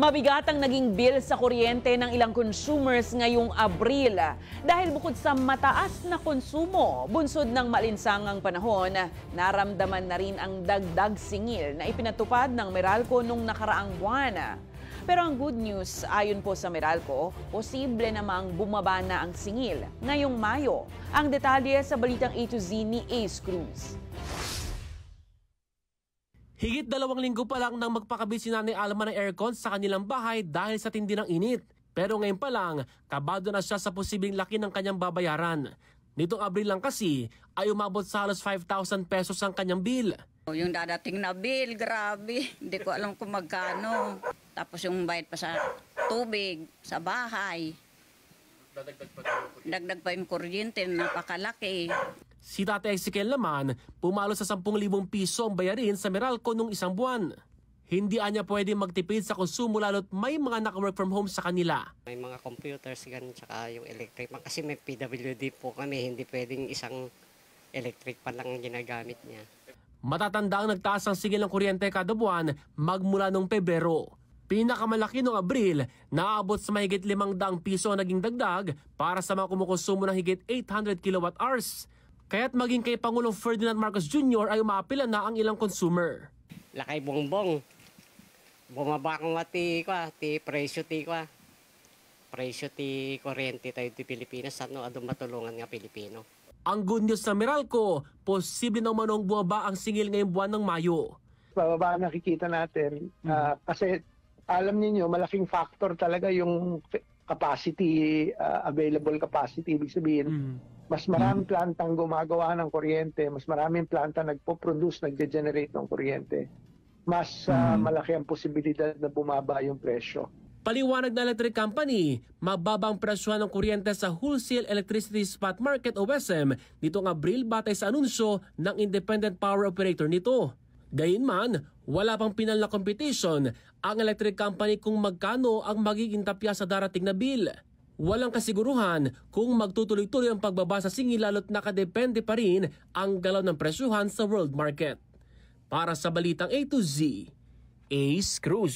Mabigat ang naging bill sa kuryente ng ilang consumers ngayong Abril. Dahil bukod sa mataas na konsumo, bunsod ng malinsangang panahon, naramdaman na rin ang dagdag singil na ipinatupad ng Meralco nung nakaraang buwan. Pero ang good news, ayon po sa Meralco, posible namang bumaba na ang singil ngayong Mayo. Ang detalye sa balitang A to Z ni Ace Cruz. Higit 2 linggo pa lang nang magpakabit si Nanay Alma ng aircon sa kanilang bahay dahil sa tindi ng init. Pero ngayon pa lang, kabado na siya sa posibleng laki ng kanyang babayaran. Nitong Abril lang kasi ay umabot sa halos 5,000 pesos ang kanyang bill. Yung dadating na bill, grabe. Hindi ko alam kung magkano. Tapos yung bayad pa sa tubig, sa bahay. Dagdag pa yung kuryente, napakalaki. Si Tate Ezekiel naman, pumalo sa 10,000 piso ang bayarin sa Meralco nung isang buwan. Hindi anya pwede magtipid sa konsumo lalo't may mga naka-work from home sa kanila. May mga computers ganun, tsaka yung electric pan. Kasi may PWD po kami, hindi pwedeng isang electric pan lang ginagamit niya. Matatanda ang nagtaas ang sigil ng kuryente kada buwan magmula noong Pebrero. Pinakamalaki noong Abril, naabot sa mahigit 500 piso ang naging dagdag para sa mga kumukonsumo ng higit 800 kilowatt-hours. Kaya't maging kay Pangulong Ferdinand Marcos Jr. ay umapila na ang ilang consumer. Lakay bongbong. Bumaba ko nga ti presyo ti kuryente tayo ti Pilipinas, ano adong matulungan nga Pilipino. Ang good news sa Meralco, posible na manong bumaba ang singil ngayong buwan ng Mayo. Bababa nakikita natin kasi alam niyo malaking factor talaga yung capacity, available capacity. Ibig sabihin, mas maraming plantang gumagawa ng kuryente, mas maraming planta nagpo-produce, nagge-generate ng kuryente. Mas malaki ang posibilidad na bumaba yung presyo. Paliwanag na electric company, mababang presyo ng kuryente sa Wholesale Electricity Spot Market o WESM nitong Abril batay sa anunsyo ng Independent Power Operator nito. Gayunman, wala pang pinal na competition ang electric company kung magkano ang magiging tapya sa darating na bill. Walang kasiguruhan kung magtutuloy-tuloy ang pagbaba sa singil lalo't nakadepende pa rin ang galaw ng presyuhan sa world market. Para sa Balitang A to Z, Ace Cruz.